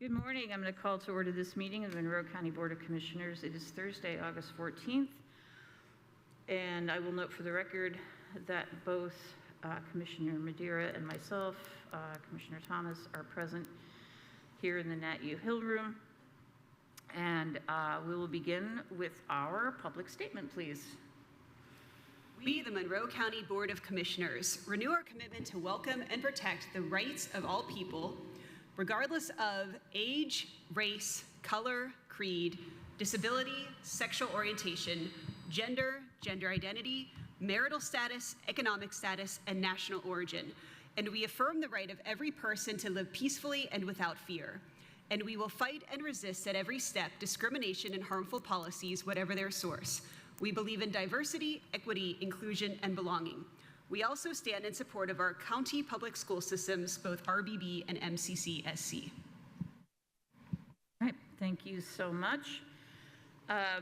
Good morning. I'm going to call to order this meeting of the Monroe County Board of Commissioners. It is Thursday, August 14th, and I will note for the record that both Commissioner Madeira and myself, Commissioner Thomas, are present here in the Nat U Hill Room. And we will begin with our public statement, please. We, the Monroe County Board of Commissioners, renew our commitment to welcome and protect the rights of all people, regardless of age, race, color, creed, disability, sexual orientation, gender, gender identity, marital status, economic status, and national origin. And we affirm the right of every person to live peacefully and without fear. And we will fight and resist at every step discrimination and harmful policies, whatever their source. We believe in diversity, equity, inclusion, and belonging. We also stand in support of our county public school systems, both RBB and MCCSC. All right, thank you so much. I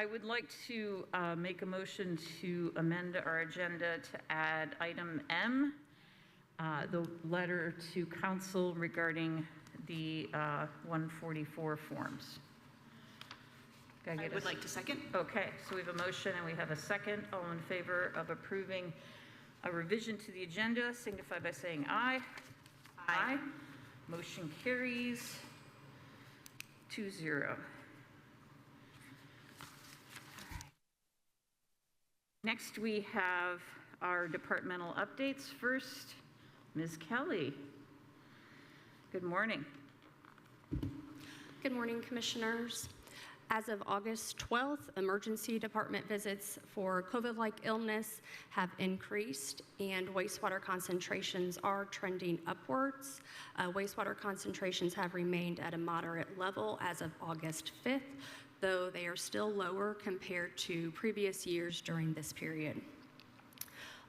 would like to make a motion to amend our agenda to add item M, the letter to council regarding the 144 forms. I would like to second. Okay, so we have a motion and we have a second. All in favor of approving a revision to the agenda, signify by saying aye. Aye. Motion carries 2-0. Next, we have our departmental updates. First, Ms. Kelly. Good morning. Good morning, Commissioners. As of August 12th, emergency department visits for COVID-like illness have increased and wastewater concentrations are trending upwards. Wastewater concentrations have remained at a moderate level as of August 5th, though they are still lower compared to previous years during this period.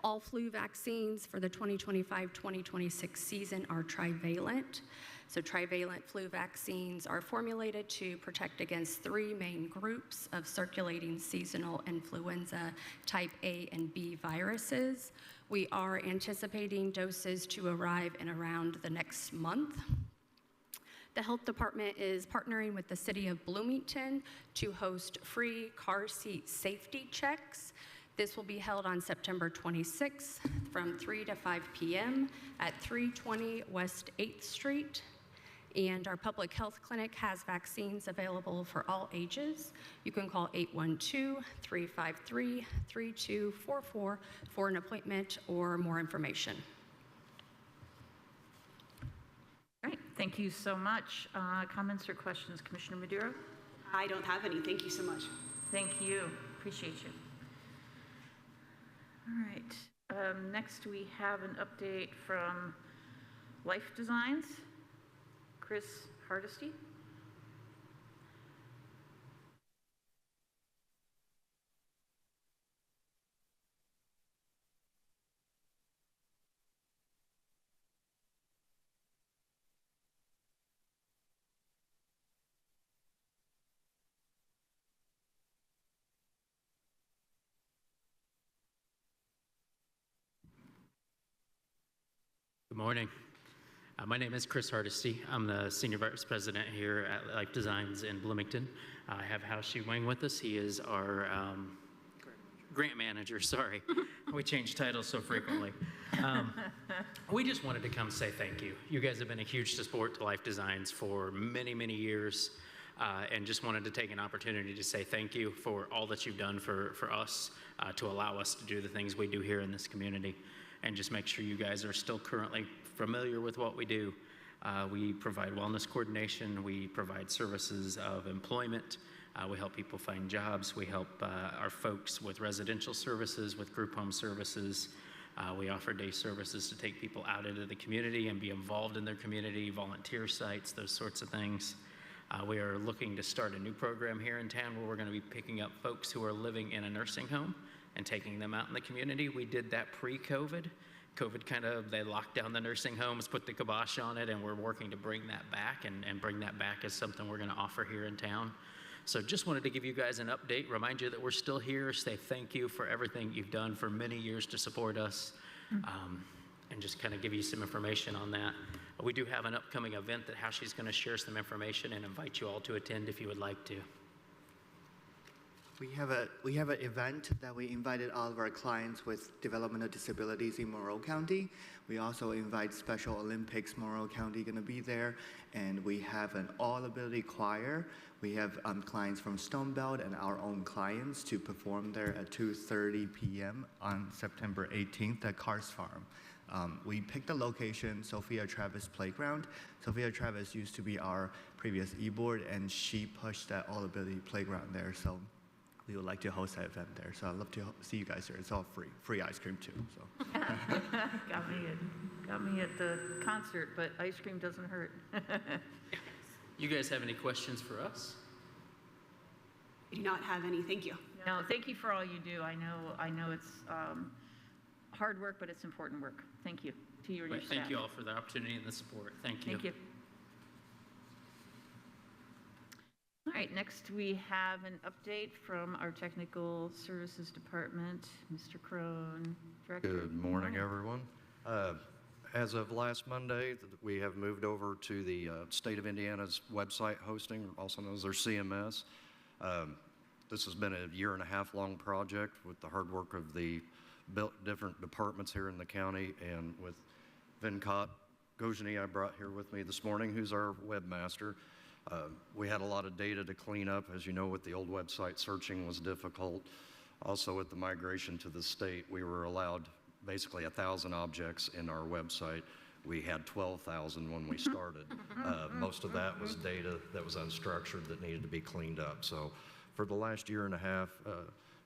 All flu vaccines for the 2025-2026 season are trivalent. So trivalent flu vaccines are formulated to protect against three main groups of circulating seasonal influenza type A and B viruses. We are anticipating doses to arrive in around the next month. The Health Department is partnering with the City of Bloomington to host free car seat safety checks. This will be held on September 26th from 3 to 5 p.m. at 320 West 8th Street. And our public health clinic has vaccines available for all ages. You can call 812-353-3244 for an appointment or more information. All right, thank you so much. Comments or questions, Commissioner Madeira? I don't have any. Thank you so much. Thank you. Appreciate you. All right. Next, we have an update from Life Designs. Chris Hardesty. Good morning. My name is Chris Hardesty. I'm the Senior Vice President here at Life Designs in Bloomington. I have Hao Shi Wang with us. He is our grant manager, sorry. We change titles so frequently. We just wanted to come say thank you. You guys have been a huge support to Life Designs for many, many years, and just wanted to take an opportunity to say thank you for all that you've done for us, to allow us to do the things we do here in this community, and just make sure you guys are still currently familiar with what we do. We provide wellness coordination, we provide services of employment, we help people find jobs, we help our folks with residential services, with group home services. We offer day services to take people out into the community and be involved in their community, volunteer sites, those sorts of things. We are looking to start a new program here in town where we're going to be picking up folks who are living in a nursing home and taking them out in the community. We did that pre-COVID. COVID they locked down the nursing homes, put the kibosh on it, and we're working to bring that back and bring that back as something we're gonna offer here in town. So just wanted to give you guys an update, remind you that we're still here, say thank you for everything you've done for many years to support us. and just kind of give you some information on that. We do have an upcoming event that how she's going to share some information and invite you all to attend if you would like to. We have an event that we invited all of our clients with developmental disabilities in Monroe County. We also invite Special Olympics Monroe County going to be there, and we have an all-ability choir. We have clients from Stonebelt and our own clients to perform there at 2:30 p.m. on September 18th at Cars Farm. We picked the location, Sophia Travis Playground. Sophia Travis used to be our previous e-board, and she pushed that all-ability playground there. So we would like to host that event there. So I'd love to see you guys there. It's all free ice cream too. So. Got me at the concert, but ice cream doesn't hurt. You guys have any questions for us? We do not have any, thank you. No, thank you for all you do. I know it's hard work, but it's important work. Thank you to you and your staff. Thank you all for the opportunity and the support. Thank you. Thank you. All right, next we have an update from our Technical Services Department. Mr. Crone, Director. Good morning, everyone. As of last Monday, we have moved over to the State of Indiana's website hosting, also known as their CMS. This has been a 1.5-year long project with the hard work of the different departments here in the county, and with Venkat Gojani I brought here with me this morning, who's our webmaster. We had a lot of data to clean up. As you know, with the old website, searching was difficult. Also, with the migration to the state, we were allowed basically 1,000 objects in our website. We had 12,000 when we started. Most of that was data that was unstructured that needed to be cleaned up. So for the last 1.5 years,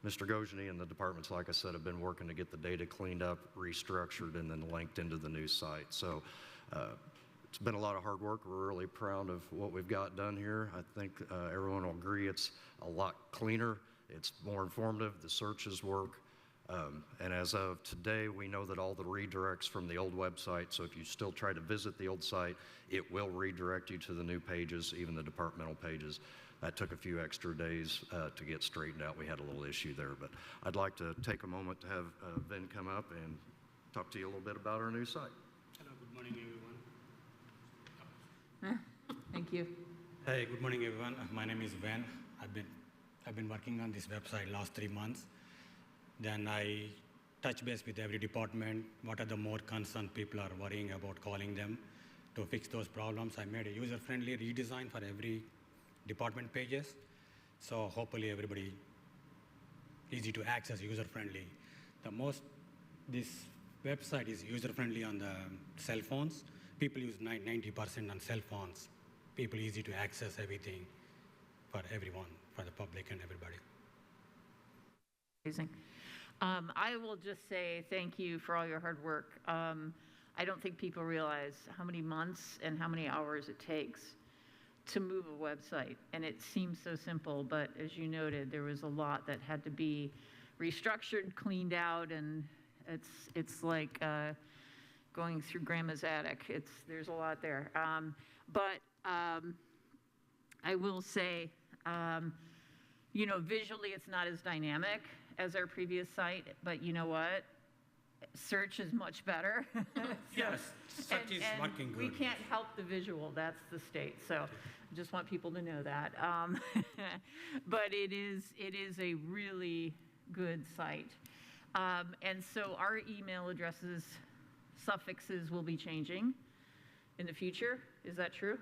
Mr. Gojani and the departments, like I said, have been working to get the data cleaned up, restructured, and then linked into the new site. So it's been a lot of hard work. We're really proud of what we've got done here. I think everyone will agree it's a lot cleaner. It's more informative. The searches work. And as of today, we know that all the redirects from the old website, so if you still try to visit the old site, it will redirect you to the new pages, even the departmental pages. That took a few extra days to get straightened out. We had a little issue there, but I'd like to take a moment to have Vin come up and talk to you a little bit about our new site. Hello, good morning, everyone. Thank you. Hey, good morning, everyone. My name is Van. I've been working on this website last 3 months. Then I touch base with every department. What are the more concerned people are worrying about calling them to fix those problems? I made a user-friendly redesign for every department pages. So hopefully everybody easy to access, user-friendly. This website is user-friendly on the cell phones. People use 90% on cell phones. People easy to access everything for everyone, for the public and everybody. Amazing. I will just say thank you for all your hard work. I don't think people realize how many months and how many hours it takes to move a website. And it seems so simple, but as you noted, there was a lot that had to be restructured, cleaned out, and it's like going through grandma's attic. There's a lot there. But I will say, visually it's not as dynamic as our previous site, but you know what? Search is much better. Yes, search is working good. We can't help the visual, that's the state. So I just want people to know that. But it is a really good site. And so our email addresses, suffixes will be changing in the future. Is that true?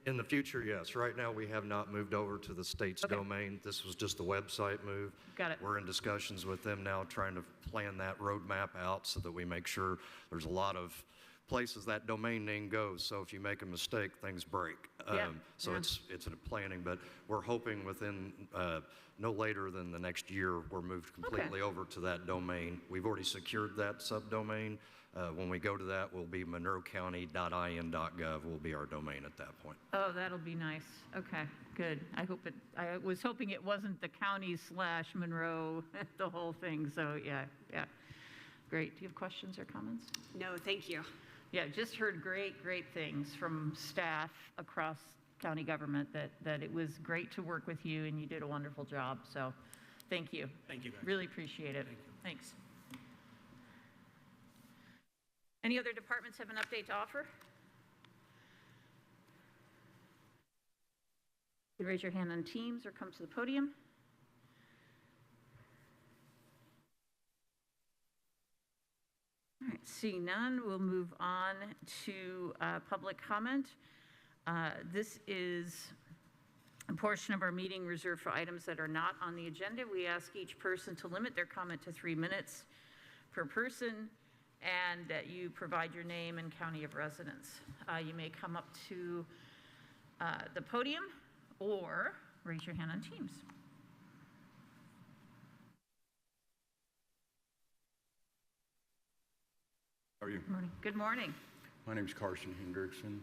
In the future, yes. Right now, we have not moved over to the state's domain. This was just a website move. Got it. We're in discussions with them now, trying to plan that roadmap out so that we make sure there's a lot of places that domain name goes. So if you make a mistake, things break. It's in planning, but we're hoping within no later than the next year, we're moved completely over to that domain. We've already secured that subdomain. When we go to that, will be monroecounty.in.gov will be our domain at that point. Oh, that'll be nice. Okay, good. I was hoping it wasn't the county/Monroe, the whole thing. So yeah. Great. Do you have questions or comments? No, thank you. Yeah, just heard great things from staff across county government that it was great to work with you and you did a wonderful job. So thank you. Thank you, guys. Really appreciate it. Thank you. Thanks. Any other departments have an update to offer? You can raise your hand on Teams or come to the podium. All right, seeing none, we'll move on to public comment. This is a portion of our meeting reserved for items that are not on the agenda. We ask each person to limit their comment to 3 minutes per person, and that you provide your name and county of residence. You may come up to the podium or raise your hand on Teams. How are you? Good morning. Good morning. My name is Carson Hendrickson.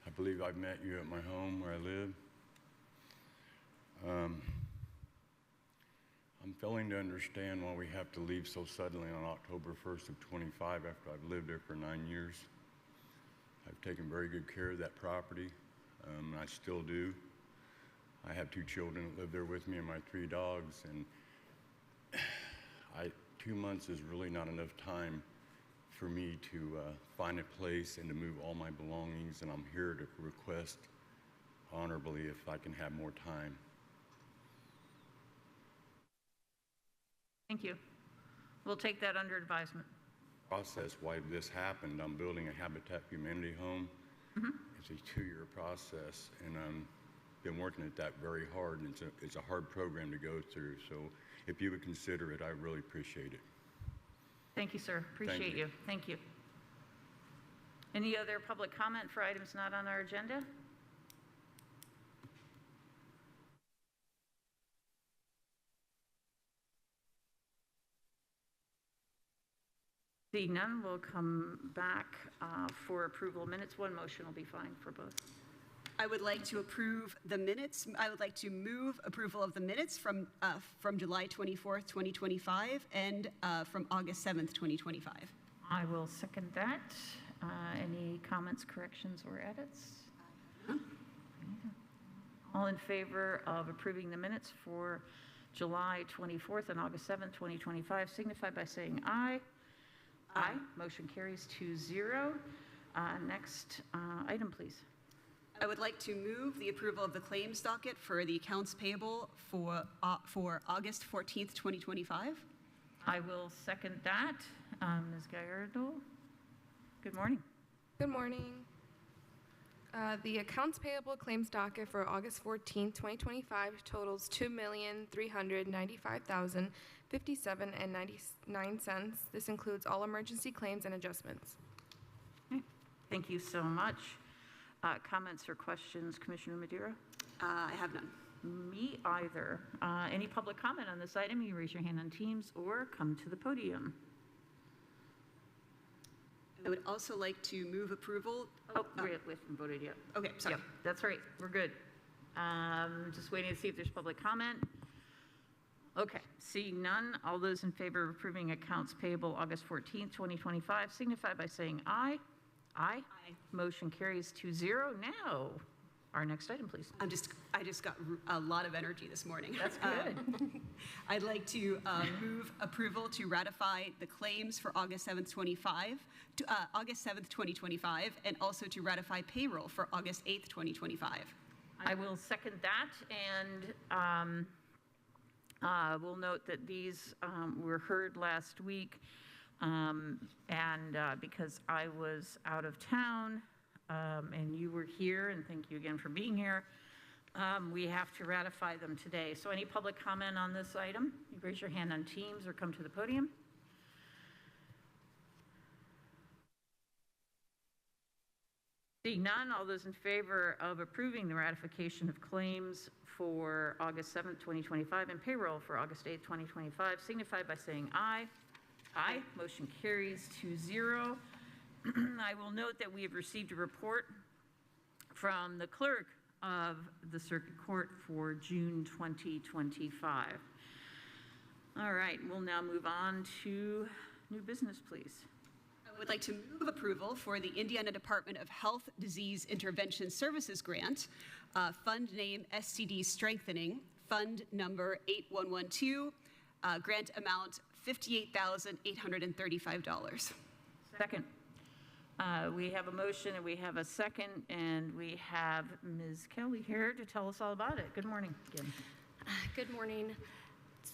I believe I've met you at my home where I live. I'm failing to understand why we have to leave so suddenly on October 1st of 25 after I've lived there for 9 years. I've taken very good care of that property, and I still do. I have 2 children that live there with me and my 3 dogs, and 2 months is really not enough time for me to find a place and to move all my belongings, and I'm here to request honorably if I can have more time. Thank you. We'll take that under advisement. Process why this happened. I'm building a Habitat for Humanity home. It's a 2-year process, and I've been working at that very hard, and it's a hard program to go through. So if you would consider it, I really appreciate it. Thank you, sir. Appreciate you. Thank you. Any other public comment for items not on our agenda? Seeing none, we'll come back for approval of minutes. One motion will be fine for both. I would like to approve the minutes. I would like to move approval of the minutes from July 24th, 2025, and from August 7th, 2025. I will second that. Any comments, corrections, or edits? All in favor of approving the minutes for July 24th and August 7th, 2025, signify by saying aye. Aye. Motion carries 2-0. Next item, please. I would like to move the approval of the claims docket for the accounts payable for August 14th, 2025. I will second that. Ms. Gallardo, good morning. Good morning. The accounts payable claims docket for August 14th, 2025 totals $2,395,057.99. This includes all emergency claims and adjustments. Okay. Thank you so much. Comments or questions, Commissioner Madeira? I have none. Me either. Any public comment on this item? You raise your hand on Teams or come to the podium. I would also like to move approval. We haven't voted yet. Okay, sorry. Yep, that's right. We're good. Just waiting to see if there's public comment. Okay, seeing none, all those in favor of approving accounts payable August 14th, 2025, signify by saying aye. Aye. Aye. Motion carries 2-0. Now, our next item, please. I just got a lot of energy this morning. That's good. I'd like to move approval to ratify the claims for August 7th, 2025, and also to ratify payroll for August 8th, 2025. I will second that, and we'll note that these were heard last week, and because I was out of town and you were here, and thank you again for being here, we have to ratify them today. So any public comment on this item? You raise your hand on Teams or come to the podium. Seeing none, all those in favor of approving the ratification of claims for August 7th, 2025 and payroll for August 8th, 2025 signify by saying aye. Aye. Motion carries 2-0. I will note that we have received a report from the clerk of the Circuit Court for June 2025. All right, we'll now move on to new business, please. I would like to move approval for the Indiana Department of Health Disease Intervention Services Grant, fund name STD Strengthening, fund number 8112, grant amount $58,835. Second. We have a motion and we have a second, and we have Ms. Kelly here to tell us all about it. Good morning again. Good morning.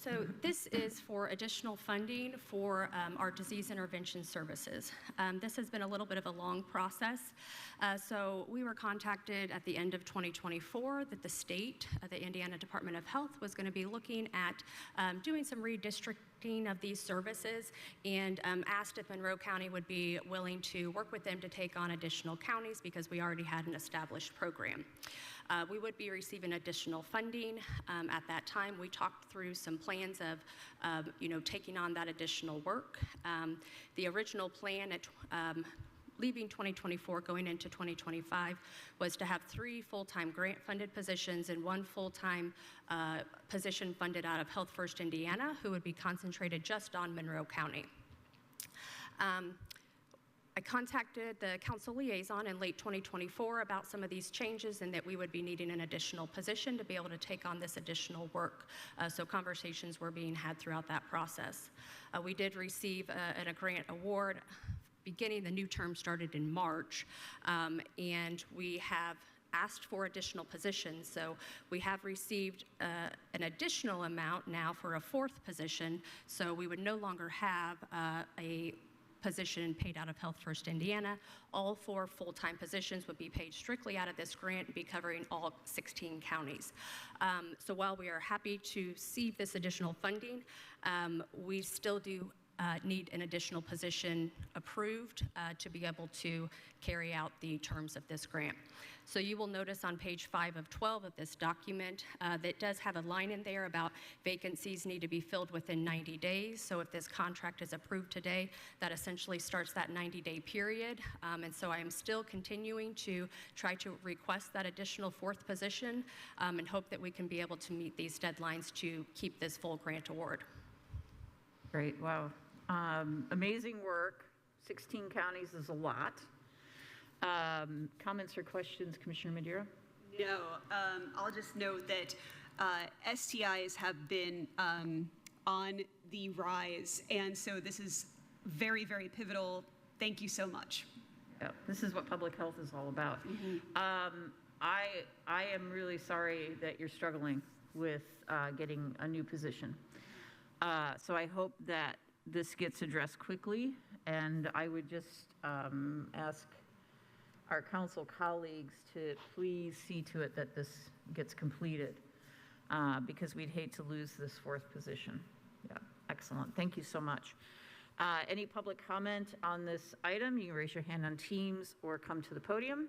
So this is for additional funding for our disease intervention services. This has been a little bit of a long process. So we were contacted at the end of 2024 that the state, the Indiana Department of Health, was going to be looking at doing some redistricting of these services, and asked if Monroe County would be willing to work with them to take on additional counties because we already had an established program. We would be receiving additional funding. At that time, we talked through some plans of, taking on that additional work. The original plan at leaving 2024, going into 2025, was to have 3 full-time grant-funded positions and 1 full-time position funded out of Health First Indiana, who would be concentrated just on Monroe County. I contacted the council liaison in late 2024 about some of these changes and that we would be needing an additional position to be able to take on this additional work. So conversations were being had throughout that process. We did receive a grant award beginning, the new term started in March, and we have asked for additional positions. So we have received an additional amount now for a 4th position, so we would no longer have a position paid out of Health First Indiana. All 4 full-time positions would be paid strictly out of this grant and be covering all 16 counties. So while we are happy to see this additional funding, we still do need an additional position approved to be able to carry out the terms of this grant. So you will notice on page 5 of 12 of this document that does have a line in there about vacancies need to be filled within 90 days. So if this contract is approved today, that essentially starts that 90-day period. And so I am still continuing to try to request that additional 4th position and hope that we can be able to meet these deadlines to keep this full grant award. Great, wow. Amazing work. 16 counties is a lot. Comments or questions, Commissioner Madeira? No, I'll just note that STIs have been on the rise, and so this is very, very pivotal. Thank you so much. Yeah, this is what public health is all about. I am really sorry that you're struggling with getting a new position. So I hope that this gets addressed quickly, and I would just ask our council colleagues to please see to it that this gets completed, because we'd hate to lose this 4th position. Yeah, excellent. Thank you so much. Any public comment on this item? You can raise your hand on Teams or come to the podium.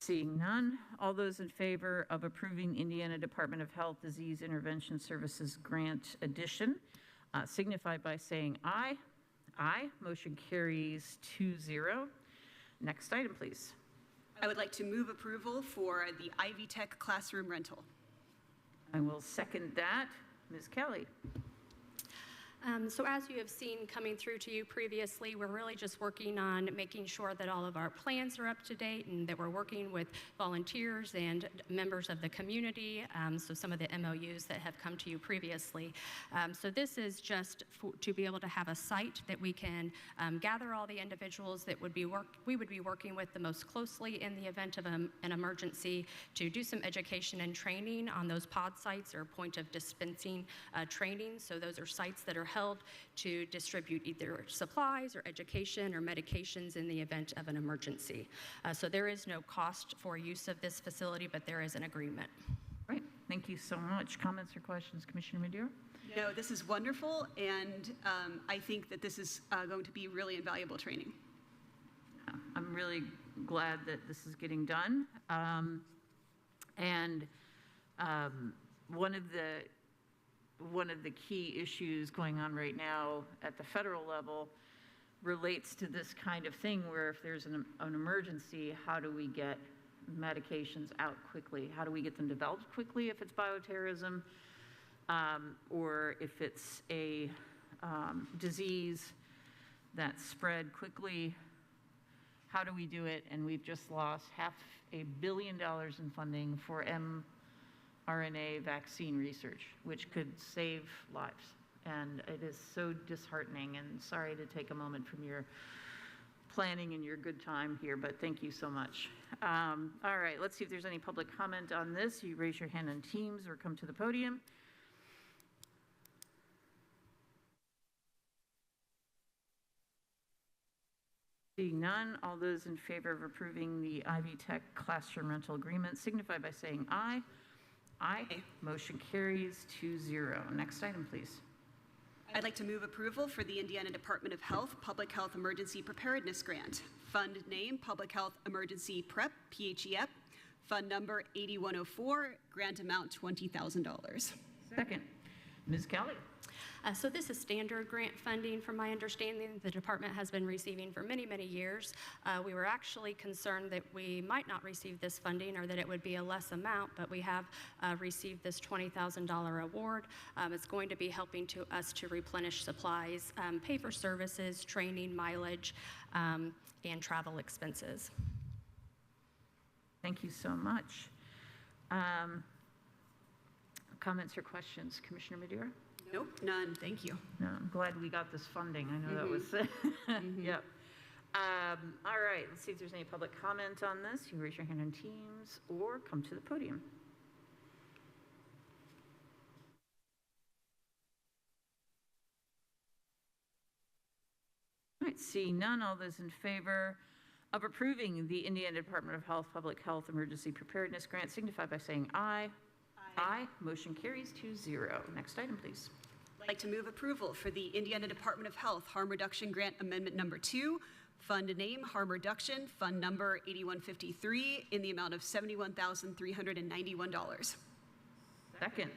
Seeing none, all those in favor of approving Indiana Department of Health Disease Intervention Services Grant Addition signify by saying aye. Aye. Motion carries 2-0. Next item, please. I would like to move approval for the Ivy Tech classroom rental. I will second that. Ms. Kelly. So as you have seen coming through to you previously, we're really just working on making sure that all of our plans are up to date and that we're working with volunteers and members of the community, so some of the MOUs that have come to you previously. So this is just to be able to have a site that we can gather all the individuals that we would be working with the most closely in the event of an emergency, to do some education and training on those pod sites or point of dispensing training. So those are sites that are held to distribute either supplies or education or medications in the event of an emergency. So there is no cost for use of this facility, but there is an agreement. Great, thank you so much. Comments or questions, Commissioner Madeira? No, this is wonderful, and I think that this is going to be really invaluable training. I'm really glad that this is getting done. One of the key issues going on right now at the federal level relates to this kind of thing, where if there's an emergency, how do we get medications out quickly? How do we get them developed quickly if it's bioterrorism, or if it's a disease that's spread quickly? How do we do it? And we've just lost $500 million in funding for RNA vaccine research, which could save lives. And it is so disheartening, and sorry to take a moment from your planning and your good time here, but thank you so much. All right, let's see if there's any public comment on this. You raise your hand on Teams or come to the podium. Seeing none, all those in favor of approving the Ivy Tech classroom rental agreement signify by saying aye. Aye. Motion carries 2-0. Next item, please. I'd like to move approval for the Indiana Department of Health Public Health Emergency Preparedness Grant. Fund name, Public Health Emergency Prep, PHEP. Fund number 8104, grant amount $20,000. Second, Ms. Kelly. So this is standard grant funding, from my understanding, the department has been receiving for many, many years. We were actually concerned that we might not receive this funding or that it would be a less amount, but we have received this $20,000 award. It's going to be helping us to replenish supplies, pay for services, training, mileage, and travel expenses. Thank you so much. Comments or questions? Commissioner Madeira? Nope, none, thank you. No, I'm glad we got this funding. I know that was, yep. All right, let's see if there's any public comment on this. You can raise your hand on Teams or come to the podium. All right, seeing none, all those in favor of approving the Indiana Department of Health Public Health Emergency Preparedness Grant signify by saying aye. Aye. Motion carries 2-0. Next item, please. I'd like to move approval for the Indiana Department of Health Harm Reduction Grant Amendment Number 2, Fund name, Harm Reduction, Fund number 8153, in the amount of $71,391. Second,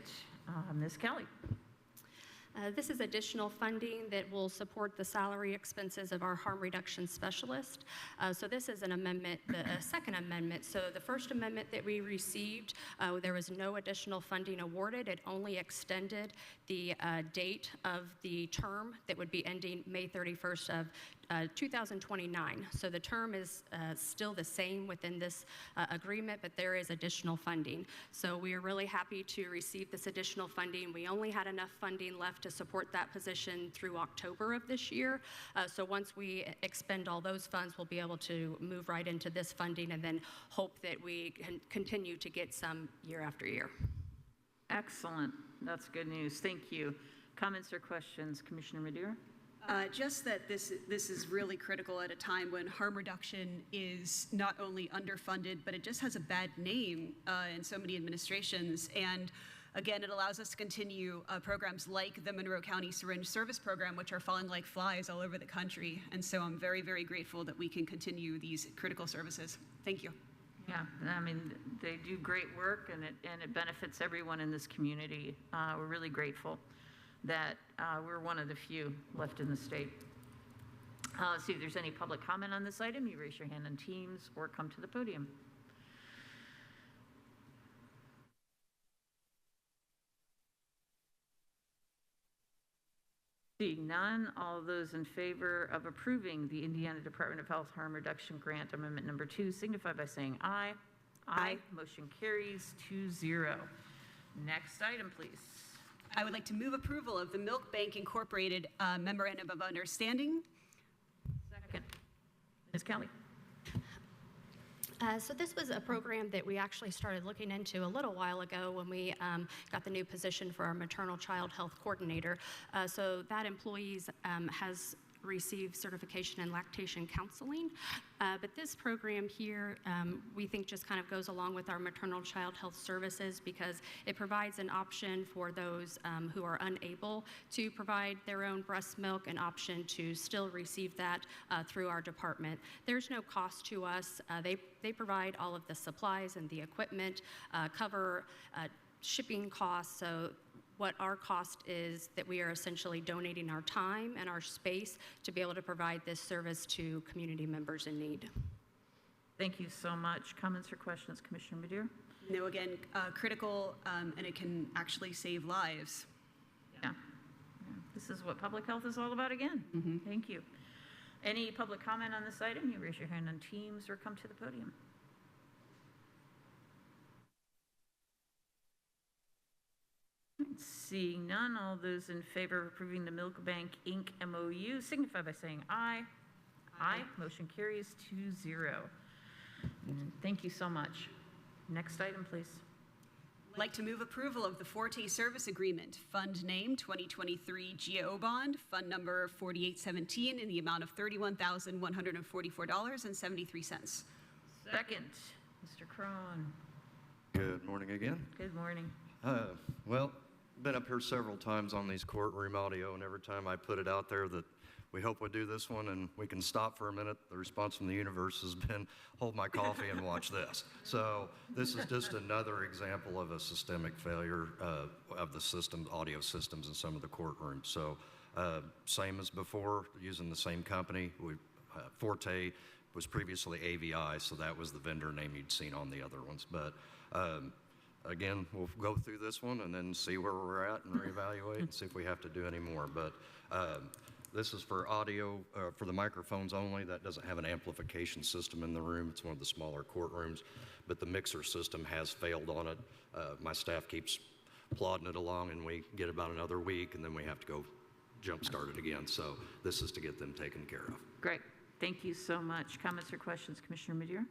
Ms. Kelly. This is additional funding that will support the salary expenses of our harm reduction specialist. So this is an amendment, a second amendment. So the first amendment that we received, there was no additional funding awarded. It only extended the date of the term that would be ending May 31st of 2029. So the term is still the same within this agreement, but there is additional funding. So we are really happy to receive this additional funding. We only had enough funding left to support that position through October of this year. So once we expend all those funds, we'll be able to move right into this funding and then hope that we can continue to get some year after year. Excellent. That's good news. Thank you. Comments or questions? Commissioner Madeira? Just that this is really critical at a time when harm reduction is not only underfunded, but it just has a bad name in so many administrations. And again, it allows us to continue programs like the Monroe County Syringe Service Program, which are falling like flies all over the country. And so I'm very, very grateful that we can continue these critical services. Thank you. Yeah, I mean, they do great work, and it benefits everyone in this community. We're really grateful that we're one of the few left in the state. Let's see if there's any public comment on this item. You raise your hand on Teams or come to the podium. Seeing none, all those in favor of approving the Indiana Department of Health Harm Reduction Grant Amendment Number 2 signify by saying aye. Aye. Motion carries 2-0. Next item, please. I would like to move approval of the Milk Bank Incorporated Memorandum of Understanding. Second. Ms. Kelly. So this was a program that we actually started looking into a little while ago when we got the new position for our maternal child health coordinator. So that employee has received certification in lactation counseling. But this program here, we think just kind of goes along with our maternal child health services because it provides an option for those who are unable to provide their own breast milk, an option to still receive that through our department. There's no cost to us. They provide all of the supplies and the equipment, cover shipping costs. So what our cost is that we are essentially donating our time and our space to be able to provide this service to community members in need. Thank you so much. Comments or questions, Commissioner Madeira? No, again, critical, and it can actually save lives. Yeah. This is what public health is all about again. Mm-hmm. Thank you. Any public comment on this item? You raise your hand on Teams or come to the podium. Seeing none, all those in favor of approving the Milk Bank Inc. MOU signify by saying aye. Aye. Motion carries 2-0. Thank you so much. Next item, please. I'd like to move approval of the Forte Service Agreement, Fund Name 2023 GO Bond, Fund Number 4817, in the amount of $31,144.73. Second, Mr. Crone. Good morning again. Good morning. Well, been up here several times on these courtroom audio, and every time I put it out there that we hope we do this one and we can stop for a minute, the response from the universe has been, hold my coffee and watch this. So this is just another example of a systemic failure of the system, audio systems in some of the courtrooms. So same as before, using the same company. Forte was previously AVI, so that was the vendor name you'd seen on the other ones. But again, we'll go through this one and then see where we're at and reevaluate and see if we have to do any more. But this is for audio, for the microphones only. That doesn't have an amplification system in the room. It's one of the smaller courtrooms, but the mixer system has failed on it. My staff keeps plodding it along, and we get about another week, and then we have to go jumpstart it again. So this is to get them taken care of. Great. Thank you so much. Comments or questions, Commissioner Madeira?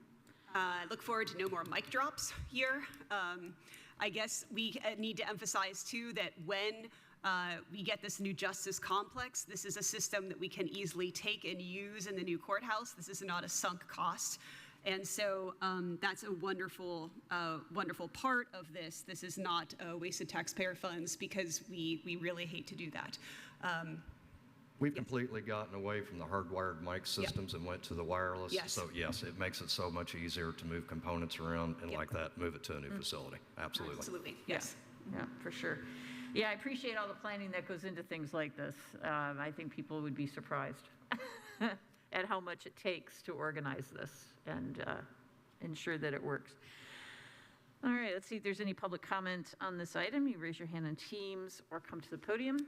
I look forward to no more mic drops here. I guess we need to emphasize, too, that when we get this new justice complex, this is a system that we can easily take and use in the new courthouse. This is not a sunk cost. And so that's a wonderful, wonderful part of this. This is not a waste of taxpayer funds, because we really hate to do that. We've completely gotten away from the hardwired mic systems and went to the wireless. Yes. So yes, it makes it so much easier to move components around and like that, move it to a new facility. Absolutely. Absolutely, yes. Yeah, for sure. Yeah, I appreciate all the planning that goes into things like this. I think people would be surprised at how much it takes to organize this and ensure that it works. All right, let's see if there's any public comment on this item. You raise your hand in Teams or come to the podium.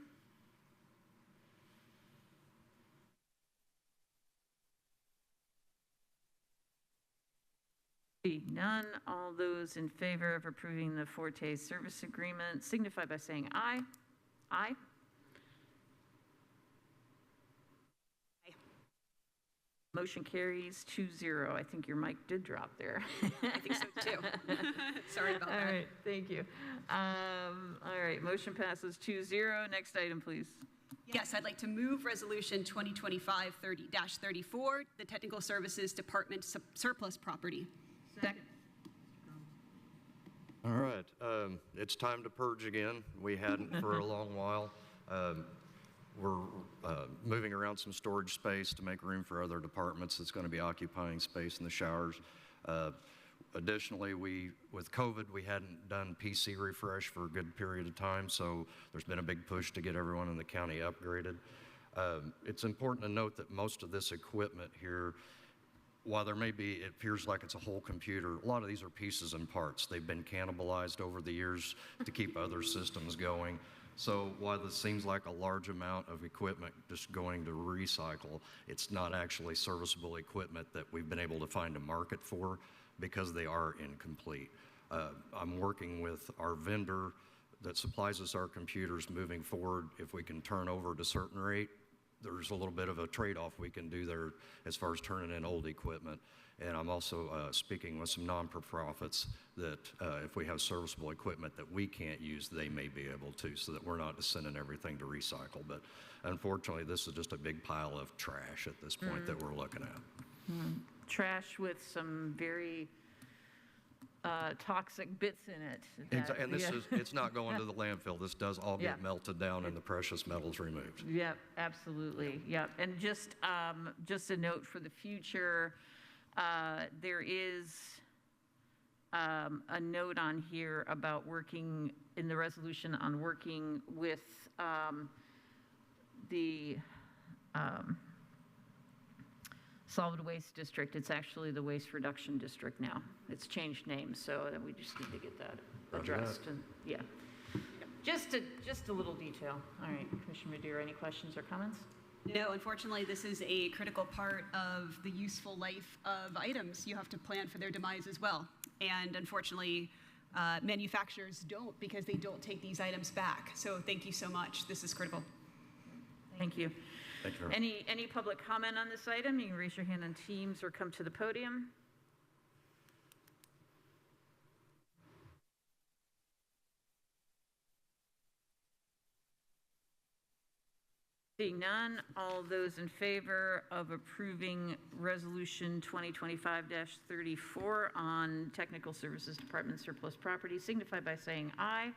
See none. All those in favor of approving the Forte Service Agreement signify by saying aye. Aye. Motion carries 2-0. I think your mic did drop there. I think so, too. Sorry about that. All right, thank you. All right, motion passes 2-0. Next item, please. Yes, I'd like to move Resolution 2025-34, the Technical Services Department surplus property. Second. All right, it's time to purge again. We hadn't for a long while. We're moving around some storage space to make room for other departments that's going to be occupying space in the showers. Additionally, with COVID, we hadn't done PC refresh for a good period of time, so there's been a big push to get everyone in the county upgraded. It's important to note that most of this equipment here, while there may be, it appears like it's a whole computer, a lot of these are pieces and parts. They've been cannibalized over the years to keep other systems going. So while this seems like a large amount of equipment just going to recycle, it's not actually serviceable equipment that we've been able to find a market for because they are incomplete. I'm working with our vendor that supplies us our computers moving forward. If we can turn over at a certain rate, there's a little bit of a trade-off we can do there as far as turning in old equipment. And I'm also speaking with some non-profits that if we have serviceable equipment that we can't use, they may be able to, so that we're not just sending everything to recycle. But unfortunately, this is just a big pile of trash at this point that we're looking at. Trash with some very toxic bits in it. And this is, it's not going to the landfill. This does all get melted down and the precious metals removed. Yep, absolutely. Yep. And just a note for the future, there is a note on here about working in the resolution on working with the solid waste district. It's actually the waste reduction district now. It's changed names, so we just need to get that addressed. And yeah, just a little detail. All right, Commissioner Madeira, any questions or comments? No, unfortunately, this is a critical part of the useful life of items. You have to plan for their demise as well. And unfortunately, manufacturers don't, because they don't take these items back. So thank you so much. This is critical. Thank you. Thank you very much. Any public comment on this item? You can raise your hand on Teams or come to the podium. Seeing none, all those in favor of approving Resolution 2025-34 on Technical Services Department surplus property signify by saying aye.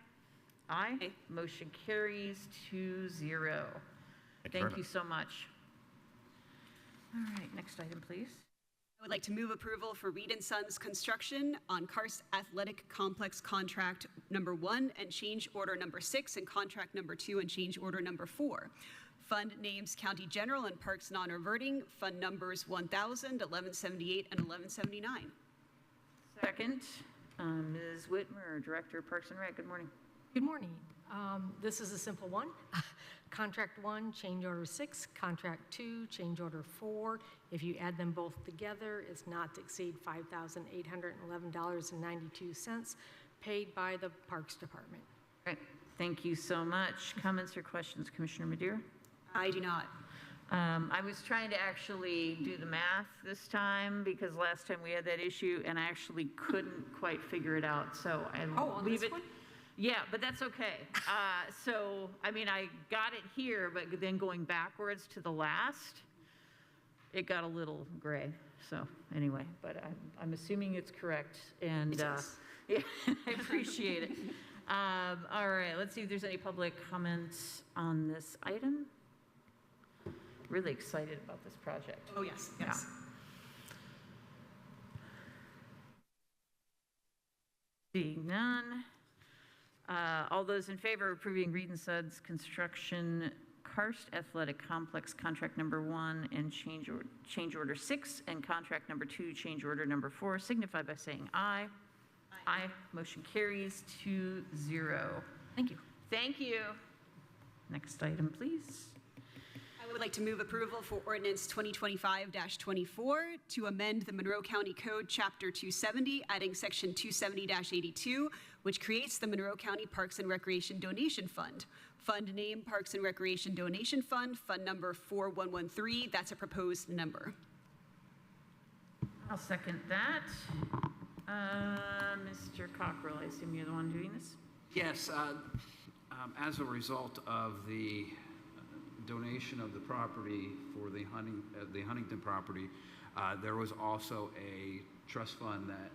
Aye. Aye. Motion carries 2-0. Thank you so much. All right, next item, please. I would like to move approval for Reed & Sons Construction on Karst Athletic Complex Contract Number 1 and Change Order Number 6 and Contract Number 2 and Change Order Number 4. Fund names County General and Parks Non-Reverting, fund numbers 1,000, 1178, and 1179. Second, Ms. Whitmer, Director of Parks and Rec. Good morning. Good morning. This is a simple one. Contract 1, change order 6, contract 2, change order 4. If you add them both together, it's not to exceed $5,811.92 paid by the Parks Department. All right, thank you so much. Comments or questions, Commissioner Madeira? I do not. I was trying to actually do the math this time because last time we had that issue and I actually couldn't quite figure it out. So on leave this it. one? Yeah, but that's okay. So, I mean, I got it here, but then going backwards to the last, it got a little gray. So anyway, but I'm assuming it's correct. And yeah, I appreciate it. All right, let's see if there's any public comments on this item. Really excited about this project. Oh, yes, yes. Seeing none. All those in favor of approving Reed & Sons Construction Karst Athletic Complex Contract Number 1 and Change Order 6 and Contract Number 2, Change Order Number 4, signify by saying aye. Aye. Motion carries 2-0. Thank you. Thank you. Next item, please. I would like to move approval for ordinance 2025-24 to amend the Monroe County Code, Chapter 270, adding Section 270-82, which creates the Monroe County Parks and Recreation Donation Fund. Fund name Parks and Recreation Donation Fund, fund number 4113. That's a proposed number. I'll second that. Mr. Cockrell, I assume you're the one doing this? Yes, as a result of the donation of the property for the Huntington property, there was also a trust fund that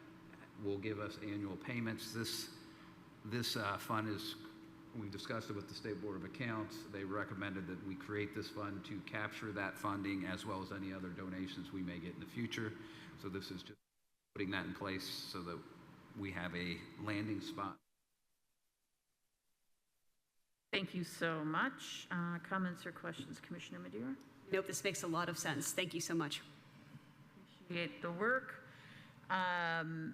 will give us annual payments. This fund is, we discussed it with the State Board of Accounts. They recommended that we create this fund to capture that funding as well as any other donations we may get in the future. So this is just putting that in place so that we have a landing spot. Thank you so much. Comments or questions, Commissioner Madeira? Nope, this makes a lot of sense. Thank you so much. Appreciate the work.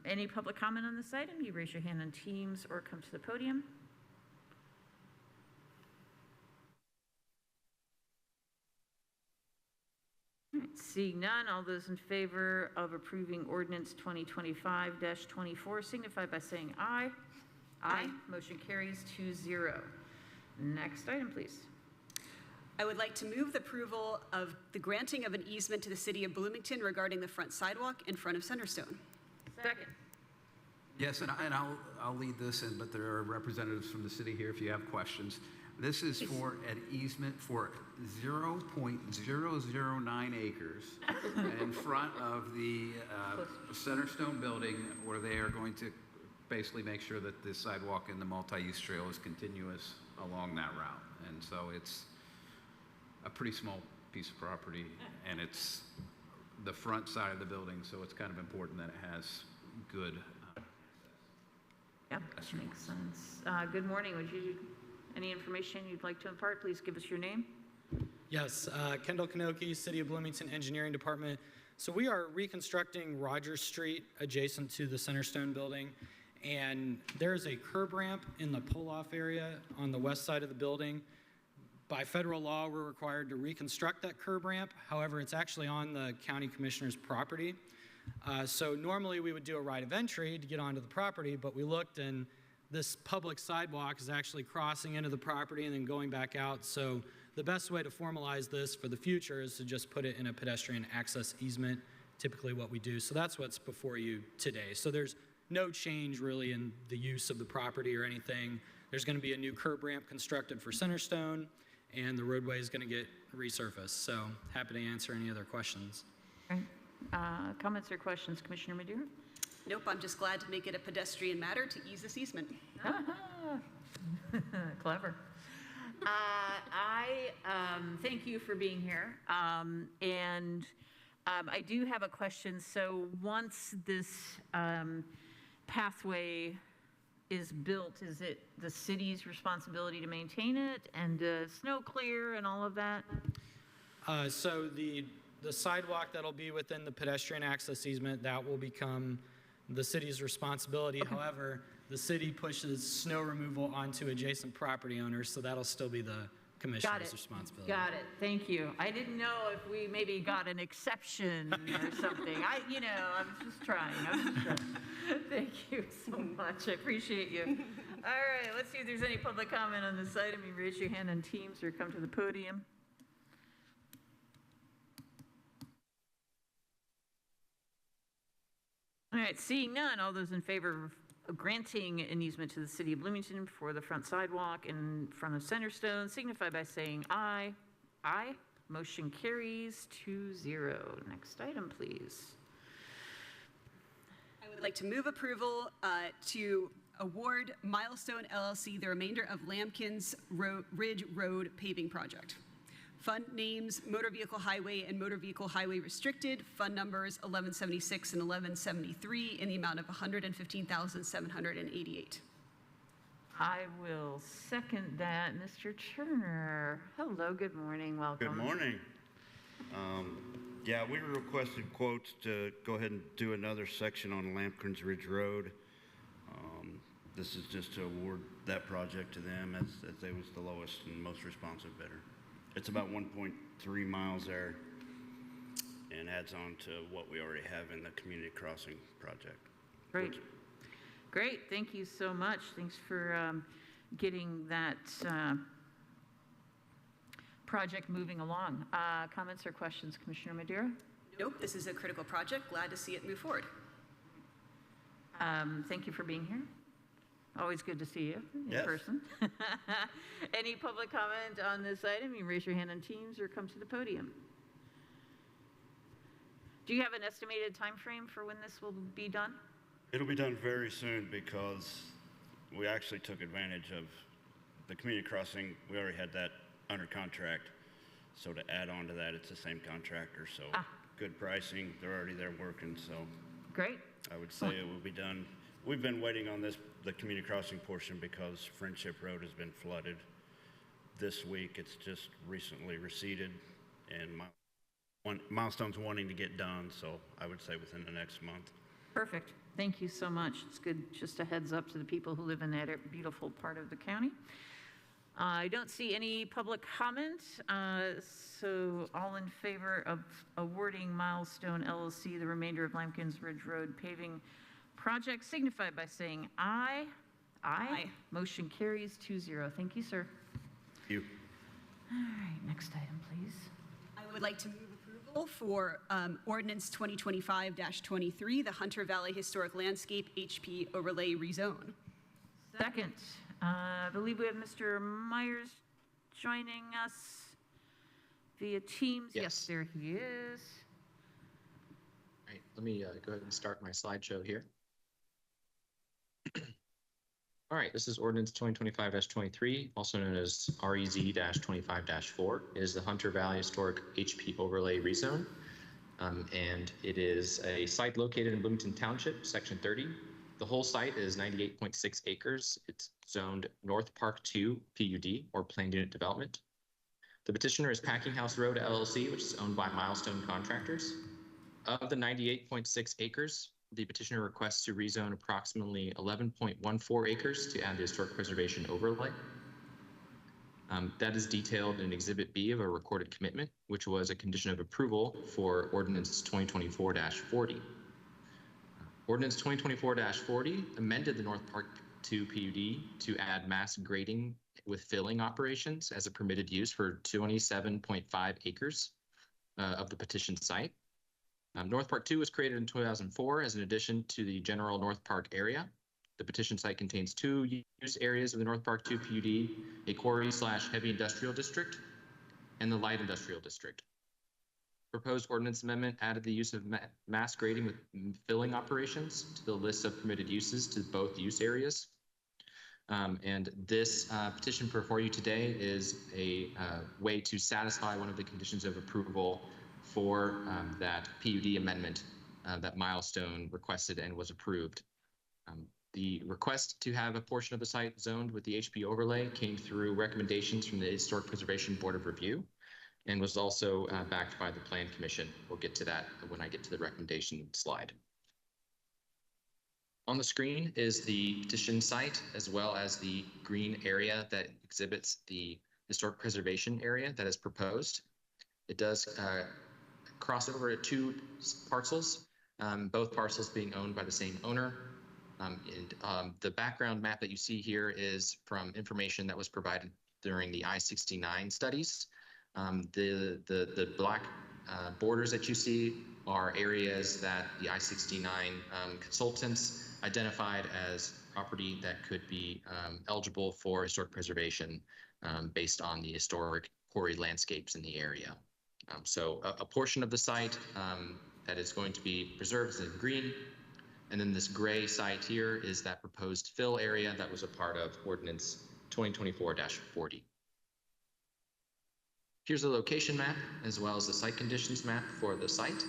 Any public comment on this item? You raise your hand on Teams or come to the podium. All right, seeing none, all those in favor of approving ordinance 2025-24 signify by saying aye. Aye. Motion carries 2-0. Next item, please. I would like to move the approval of the granting of an easement to the City of Bloomington regarding the front sidewalk in front of Centerstone. Second. Yes, and I'll lead this in, but there are representatives from the city here if you have questions. This is for an easement for 0.009 acres in front of the Centerstone building, where they are going to basically make sure that the sidewalk and the multi-use trail is continuous along that route. And so it's a pretty small piece of property, and it's the front side of the building, so it's kind of important that it has good Yeah, that makes sense. Good morning. Would you, any information you'd like to impart, please give us your name. Yes, Kendall Kanoki, City of Bloomington Engineering Department. So we are reconstructing Rogers Street adjacent to the Centerstone building, and there's a curb ramp in the pull-off area on the west side of the building. By federal law, we're required to reconstruct that curb ramp. However, it's actually on the county commissioner's property. So normally we would do a right of entry to get onto the property, but we looked and this public sidewalk is actually crossing into the property and then going back out. So the best way to formalize this for the future is to just put it in a pedestrian access easement, typically what we do. So that's what's before you today. So there's no change really in the use of the property or anything. There's going to be a new curb ramp constructed for Centerstone, and the roadway is going to get resurfaced. So happy to answer any other questions. All right. Comments or questions, Commissioner Madeira? Nope, I'm just glad to make it a pedestrian matter to ease this easement. Clever. I thank you for being here. I do have a question. So once this pathway is built, is it the city's responsibility to maintain it and snow clear and all of that? So the sidewalk that'll be within the pedestrian access easement, that will become the city's responsibility. Okay. However, the city pushes snow removal onto adjacent property owners, so that'll still be the commissioner's responsibility. Got it. Thank you. I didn't know if we maybe got an exception or something. I was just trying. Thank you so much. I appreciate you. All right, let's see if there's any public comment on this item. You raise your hand on Teams or come to the podium. All right, seeing none, all those in favor of granting an easement to the City of Bloomington for the front sidewalk in front of Centerstone signify by saying aye. Aye. Motion carries 2-0. Next item, please. I would like to move approval to award Milestone LLC the remainder of Lambkins Ridge Road paving project. Fund names Motor Vehicle Highway and Motor Vehicle Highway Restricted, fund numbers 1176 and 1173 in the amount of $115,788. I will second that. Mr. Turner. Hello, good morning, welcome. Good morning. Yeah, we requested quotes to go ahead and do another section on Lambkins Ridge Road. This is just to award that project to them as they was the lowest and most responsive bidder. It's about 1.3 miles there and adds on to what we already have in the community crossing project. Great. Great. Thank you so much. Thanks for getting that project moving along. Comments or questions, Commissioner Madeira? Nope, this is a critical project. Glad to see it move forward. Thank you for being here. Always good to see you in person. Any public comment on this item? You raise your hand on Teams or come to the podium. Do you have an estimated time frame for when this will be done? It'll be done very soon because we actually took advantage of the community crossing. We already had that under contract. So to add on to that, it's the same contractor. So good pricing. They're already there working. So great. I would say it will be done. We've been waiting on the community crossing portion because Friendship Road has been flooded. This week, it's just recently receded, and Milestone's wanting to get done, so I would say within the next month. Perfect. Thank you so much. It's good, just a heads up to the people who live in that beautiful part of the county. I don't see any public comment, so all in favor of awarding Milestone LLC the remainder of Lambkins Ridge Road paving project signify by saying aye. Aye. Motion carries 2-0. Thank you, sir. Thank you. All right, next item, please. I would like to move approval for Ordinance 2025-23, the Hunter Valley Historic Landscape HP Overlay Rezone. Second. I believe we have Mr. Myers joining us via Teams. Yes, there he is. All right, let me go ahead and start my slideshow here. All right, this is Ordinance 2025-23, also known as REZ-25-4. It is the Hunter Valley Historic HP Overlay Rezone, and it is a site located in Bloomington Township, Section 30. The whole site is 98.6 acres. It's zoned North Park 2 PUD, or Planned Unit Development. The petitioner is Packing House Road LLC, which is owned by Milestone Contractors. Of the 98.6 acres, the petitioner requests to rezone approximately 11.14 acres to add the historic preservation overlay. That is detailed in Exhibit B of a recorded commitment, which was a condition of approval for Ordinance 2024-40. Ordinance 2024-40 amended the North Park 2 PUD to add mass grading with filling operations as a permitted use for 27.5 acres of the petition site. North Park 2 was created in 2004 as an addition to the general North Park area. The petition site contains two use areas of the North Park 2 PUD, a quarry/heavy industrial district and the light industrial district. Proposed ordinance amendment added the use of mass grading with filling operations to the list of permitted uses to both use areas. And this petition before you today is a way to satisfy one of the conditions of approval for that PUD amendment that Milestone requested and was approved. The request to have a portion of the site zoned with the HP overlay came through recommendations from the Historic Preservation Board of Review and was also backed by the Plan Commission. We'll get to that when I get to the recommendation slide. On the screen is the petition site as well as the green area that exhibits the historic preservation area that is proposed. It does cross over at two parcels, both parcels being owned by the same owner. The background map that you see here is from information that was provided during the I-69 studies. The black borders that you see are areas that the I-69 consultants identified as property that could be eligible for historic preservation based on the historic quarry landscapes in the area. So a portion of the site that is going to be preserved is in green, and then this gray site here is that proposed fill area that was a part of Ordinance 2024-40. Here's a location map as well as the site conditions map for the site.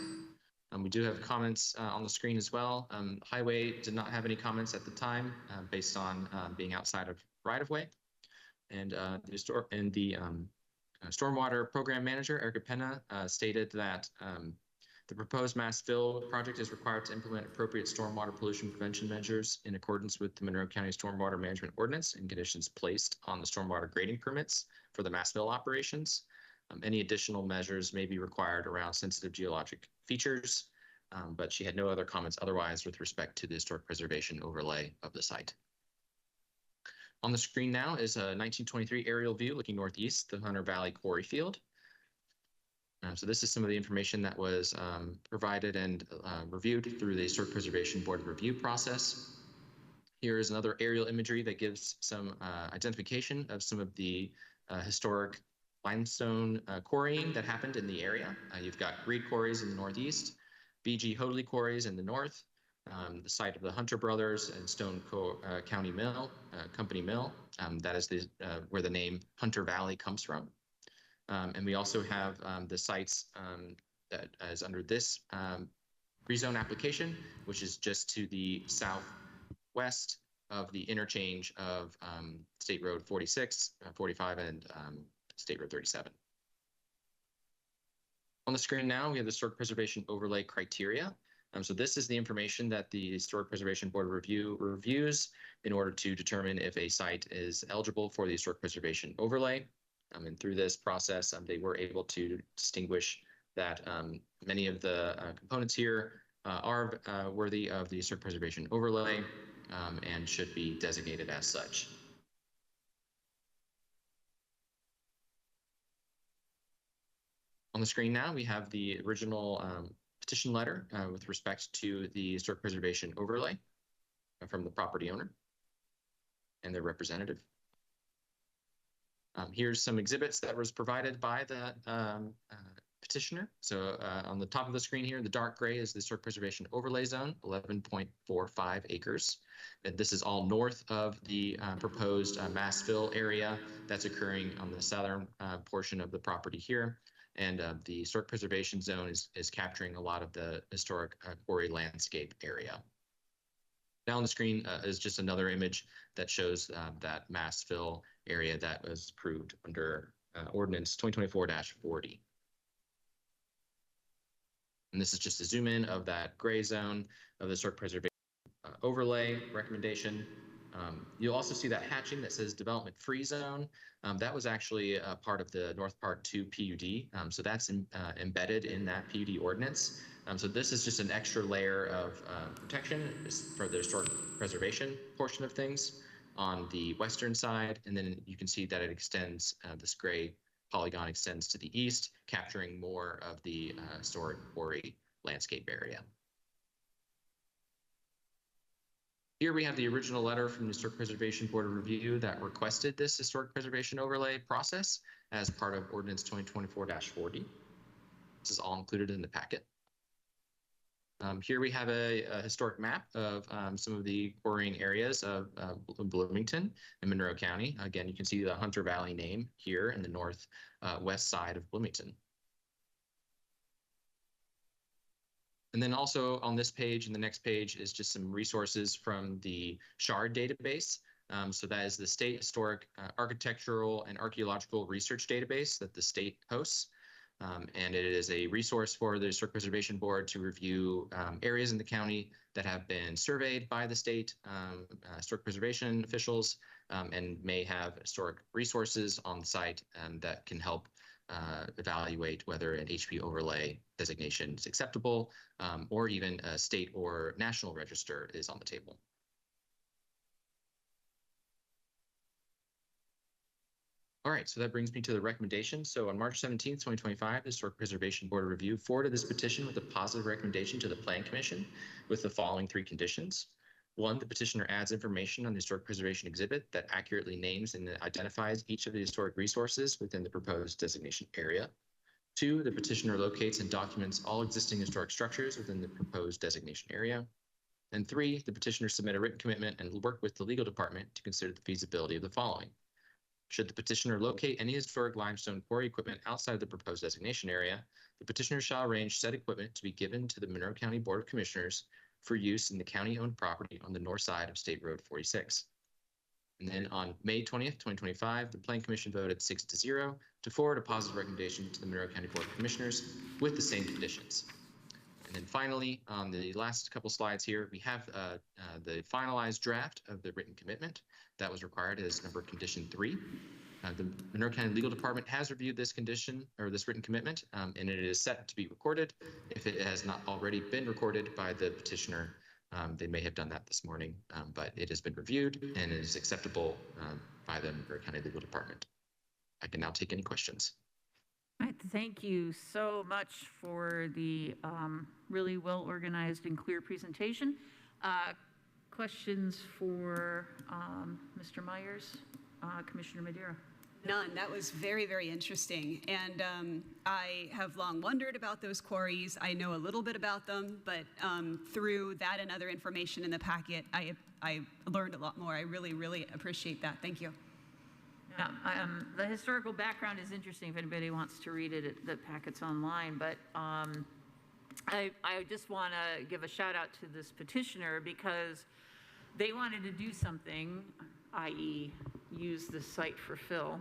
We do have comments on the screen as well. Highway did not have any comments at the time based on being outside of right-of-way. And the Stormwater Program Manager, Erica Penna, stated that the proposed mass fill project is required to implement appropriate stormwater pollution prevention measures in accordance with the Monroe County Stormwater Management Ordinance and conditions placed on the stormwater grading permits for the mass fill operations. Any additional measures may be required around sensitive geologic features, but she had no other comments otherwise with respect to the historic preservation overlay of the site. On the screen now is a 1923 aerial view looking northeast, the Hunter Valley Quarry Field. So this is some of the information that was provided and reviewed through the Historic Preservation Board of Review process. Here is another aerial imagery that gives some identification of some of the historic limestone quarrying that happened in the area. You've got Reed Quarries in the northeast, B.G. Hoadley Quarries in the north, the site of the Hunter Brothers and Stone County Mill, Company Mill. That is where the name Hunter Valley comes from. And we also have the sites that is under this rezone application, which is just to the southwest of the interchange of State Road 46, 45, and State Road 37. On the screen now, we have the Historic Preservation Overlay criteria. So this is the information that the Historic Preservation Board of Review reviews in order to determine if a site is eligible for the Historic Preservation Overlay. And through this process, they were able to distinguish that many of the components here are worthy of the Historic Preservation Overlay and should be designated as such. On the screen now, we have the original petition letter with respect to the Historic Preservation Overlay from the property owner and their representative. Here's some exhibits that was provided by the petitioner. So on the top of the screen here, the dark gray is the Historic Preservation Overlay Zone, 11.45 acres. And this is all north of the proposed mass fill area that's occurring on the southern portion of the property here. And the Historic Preservation Zone is capturing a lot of the historic quarry landscape area. Now on the screen is just another image that shows that mass fill area that was approved under Ordinance 2024-40. And this is just a zoom in of that gray zone of the Historic Preservation Overlay recommendation. You'll also see that hatching that says development free zone. That was actually a part of the North Park 2 PUD. So that's embedded in that PUD ordinance. So this is just an extra layer of protection for the historic preservation portion of things on the western side. And then you can see that it extends, this gray polygon extends to the east, capturing more of the historic quarry landscape area. Here we have the original letter from the Historic Preservation Board of Review that requested this historic preservation overlay process as part of Ordinance 2024-40. This is all included in the packet. Here we have a historic map of some of the quarrying areas of Bloomington and Monroe County. Again, you can see the Hunter Valley name here in the north west side of Bloomington. And then also on this page and the next page is just some resources from the SHARD database. So that is the State Historic Architectural and Archaeological Research Database that the state hosts. And it is a resource for the Historic Preservation Board to review areas in the county that have been surveyed by the state historic preservation officials and may have historic resources on the site that can help evaluate whether an HP overlay designation is acceptable or even a state or national register is on the table. All right, so that brings me to the recommendation. So on March 17th, 2025, the Historic Preservation Board of Review forwarded this petition with a positive recommendation to the Plan Commission with the following 3 conditions. 1, the petitioner adds information on the historic preservation exhibit that accurately names and identifies each of the historic resources within the proposed designation area. 2, the petitioner locates and documents all existing historic structures within the proposed designation area. And 3, the petitioner submit a written commitment and work with the legal department to consider the feasibility of the following. Should the petitioner locate any historic limestone quarry equipment outside of the proposed designation area, the petitioner shall arrange said equipment to be given to the Monroe County Board of Commissioners for use in the county-owned property on the north side of State Road 46. And then on May 20th, 2025, the Plan Commission voted 6-0 to forward a positive recommendation to the Monroe County Board of Commissioners with the same conditions. And then finally, on the last couple slides here, we have the finalized draft of the written commitment that was required as number condition 3. The Monroe County Legal Department has reviewed this condition or this written commitment, and it is set to be recorded. If it has not already been recorded by the petitioner, they may have done that this morning, but it has been reviewed and is acceptable by the Monroe County Legal Department. I can now take any questions. All right, thank you so much for the really well-organized and clear presentation. Questions for Mr. Myers, Commissioner Madeira? None. That was very, very interesting. And I have long wondered about those quarries. I know a little bit about them, but through that and other information in the packet, I learned a lot more. I really, really appreciate that. Thank you. Yeah, the historical background is interesting if anybody wants to read it, the packet's online, but I just want to give a shout out to this petitioner because they wanted to do something, i.e. use the site for fill,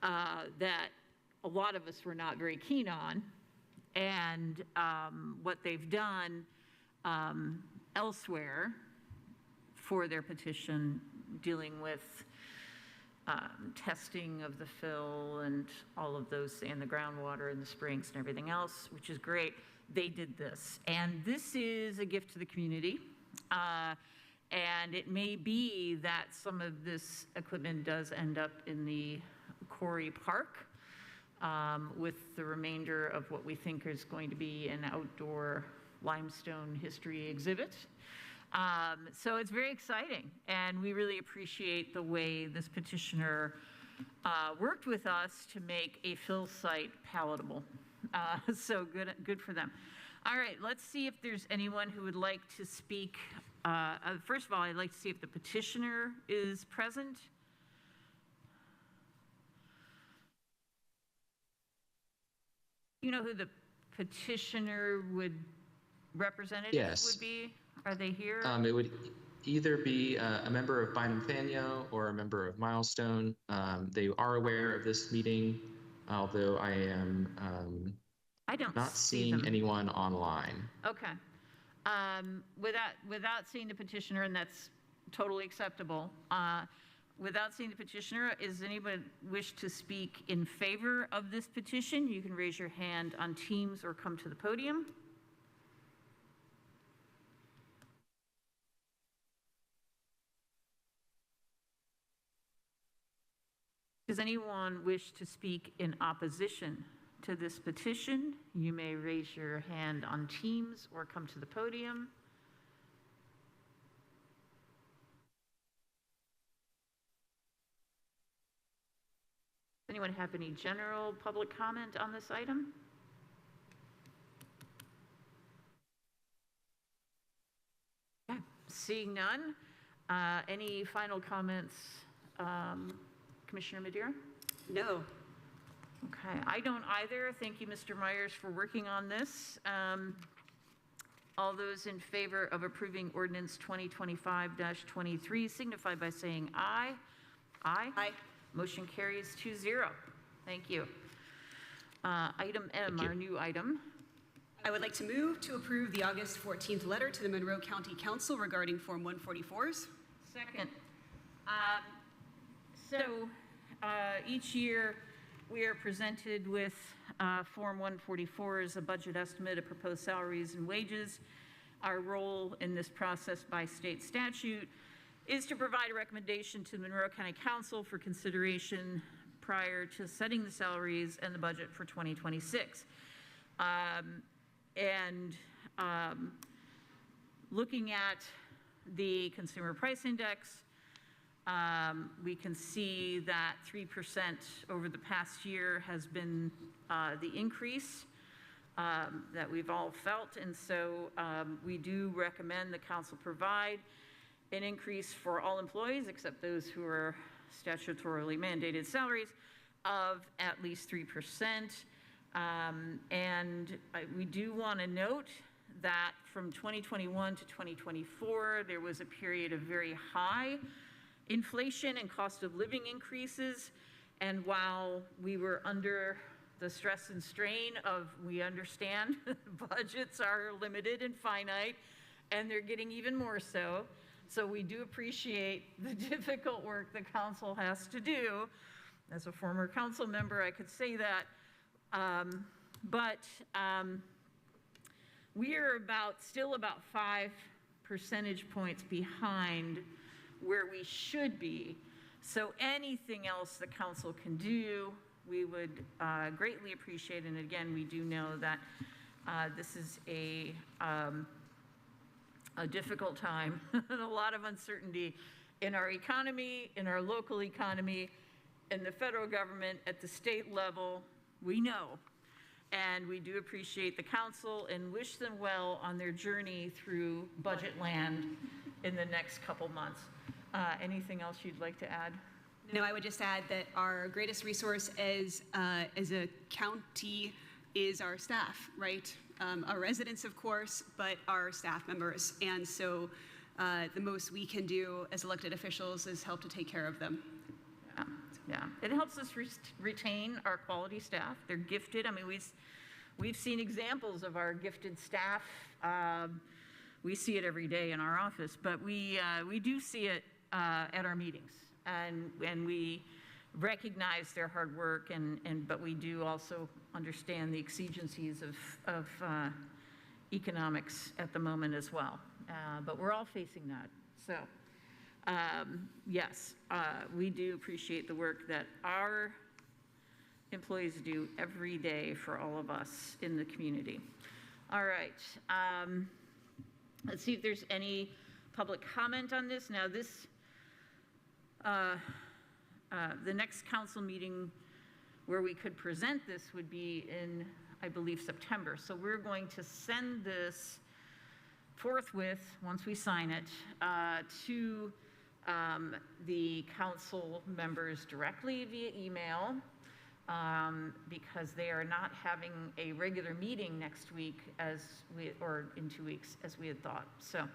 that a lot of us were not very keen on. And what they've done elsewhere for their petition dealing with testing of the fill and all of those, and the groundwater and the springs and everything else, which is great. They did this. And this is a gift to the community. And it may be that some of this equipment does end up in the Quarry Park with the remainder of what we think is going to be an outdoor limestone history exhibit. So it's very exciting, and we really appreciate the way this petitioner worked with us to make a fill site palatable. So good for them. All right, let's see if there's anyone who would like to speak. First of all, I'd like to see if the petitioner is present. You know who the petitioner representative would be? Are they here? It would either be a member of Bynum Fanyo or a member of Milestone. They are aware of this meeting, although I am not seeing anyone online. Okay. Without seeing the petitioner, and that's totally acceptable. Without seeing the petitioner, is anyone wish to speak in favor of this petition? You can raise your hand on Teams or come to the podium. Does anyone wish to speak in opposition to this petition? You may raise your hand on Teams or come to the podium. Anyone have any general public comment on this item? Okay. Seeing none, any final comments, Commissioner Madeira? No. Okay, I don't either. Thank you, Mr. Myers, for working on this. All those in favor of approving ordinance 2025-23 signify by saying aye. Aye. Aye. Motion carries 2-0. Thank you. Item M, our new item. I would like to move to approve the August 14th letter to the Monroe County Council regarding Form 144s. Second. Each year we are presented with Form 144s, a budget estimate of proposed salaries and wages. Our role in this process by state statute is to provide a recommendation to the Monroe County Council for consideration prior to setting the salaries and the budget for 2026. Looking at the Consumer Price Index, we can see that 3% over the past year has been the increase that we've all felt. And so we do recommend the council provide an increase for all employees except those who are statutorily mandated salaries of at least 3%. We do want to note that from 2021 to 2024, there was a period of very high inflation and cost of living increases. And while we were under the stress and strain of, we understand budgets are limited and finite, and they're getting even more so. So we do appreciate the difficult work the council has to do. As a former council member, I could say that. We are still about 5 percentage points behind where we should be. So anything else the council can do, we would greatly appreciate. And again, we do know that this is a difficult time and a lot of uncertainty in our economy, in our local economy, in the federal government, at the state level. We know. And we do appreciate the council and wish them well on their journey through budget land in the next couple months. Anything else you'd like to add? No, I would just add that our greatest resource as a county is our staff, right? Our residents, of course, but our staff members. And so the most we can do as elected officials is help to take care of them. Yeah. It helps us retain our quality staff. They're gifted. I mean, we've seen examples of our gifted staff. We see it every day in our office, but we do see it at our meetings, and we recognize their hard work, but we do also understand the exigencies of economics at the moment as well. But we're all facing that. So yes, we do appreciate the work that our employees do every day for all of us in the community. All right. Let's see if there's any public comment on this. Now, the next council meeting where we could present this would be in, I believe, September. So we're going to send this forthwith, once we sign it, to the council members directly via email, because they are not having a regular meeting next week or in 2 weeks as we had thought. So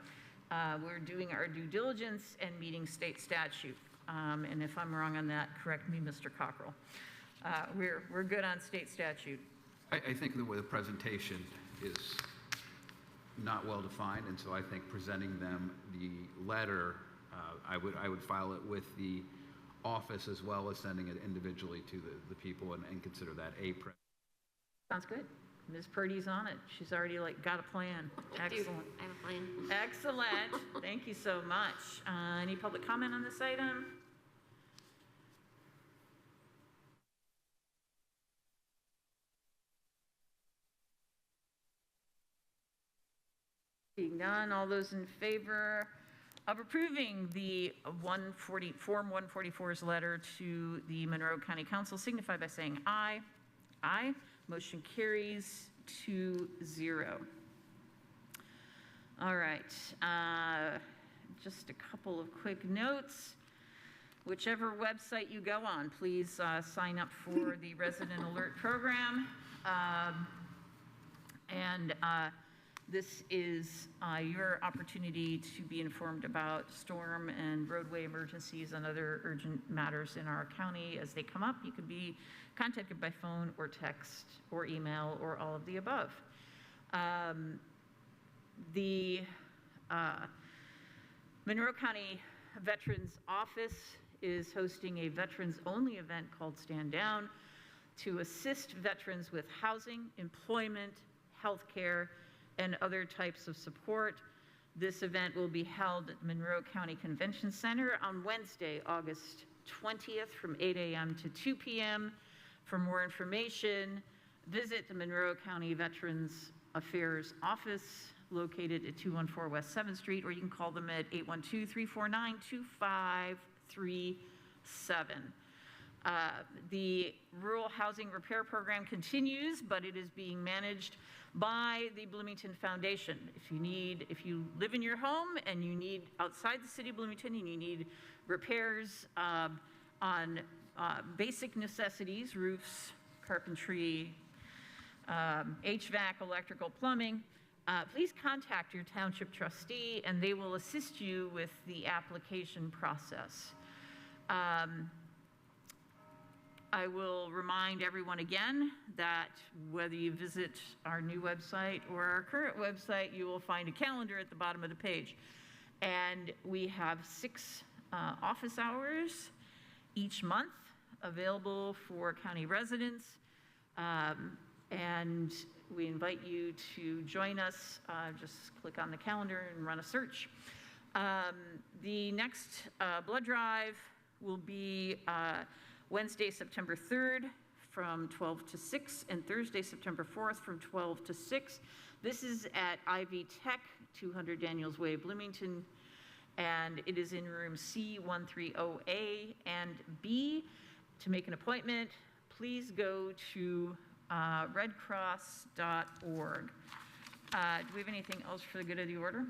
we're doing our due diligence and meeting state statute. And if I'm wrong on that, correct me, Mr. Cockrell. We're good on state statute. I think the way the presentation is not well defined, and so I think presenting them the letter I would file it with the office as well as sending it individually to the people and consider that a Sounds good. Ms. Purdy's on it. She's already got a plan. Excellent. I have a plan. Excellent. Thank you so much. Any public comment on this item? Seeing none, all those in favor of approving the Form 144's letter to the Monroe County Council signify by saying aye. Aye. Motion carries 2-0. All right. Just a couple of quick notes. Whichever website you go on, please sign up for the Resident Alert Program. This is your opportunity to be informed about storm and roadway emergencies and other urgent matters in our county as they come up. You can be contacted by phone or text or email or all of the above. The Monroe County Veterans Office is hosting a veterans-only event called Stand Down to assist veterans with housing, employment, health care, and other types of support. This event will be held at Monroe County Convention Center on Wednesday, August 20th from 8 a.m. to 2 p.m. For more information, visit the Monroe County Veterans Affairs Office located at 214 West 7th Street, or you can call them at 812-349-2537. The Rural Housing Repair Program continues, but it is being managed by the Bloomington Foundation. If you live in your home and you need outside the city of Bloomington and you need repairs on basic necessities, roofs, carpentry, HVAC, electrical, plumbing, please contact your township trustee and they will assist you with the application process. I will remind everyone again that whether you visit our new website or our current website, you will find a calendar at the bottom of the page. And we have 6 office hours each month available for county residents. And we invite you to join us. Just click on the calendar and run a search. The next blood drive will be Wednesday, September 3rd from 12 to 6, and Thursday, September 4th from 12 to 6. This is at Ivy Tech, 200 Daniels Way, Bloomington, and it is in room C130A and B. To make an appointment, please go to redcross.org. Do we have anything else for the good of the order?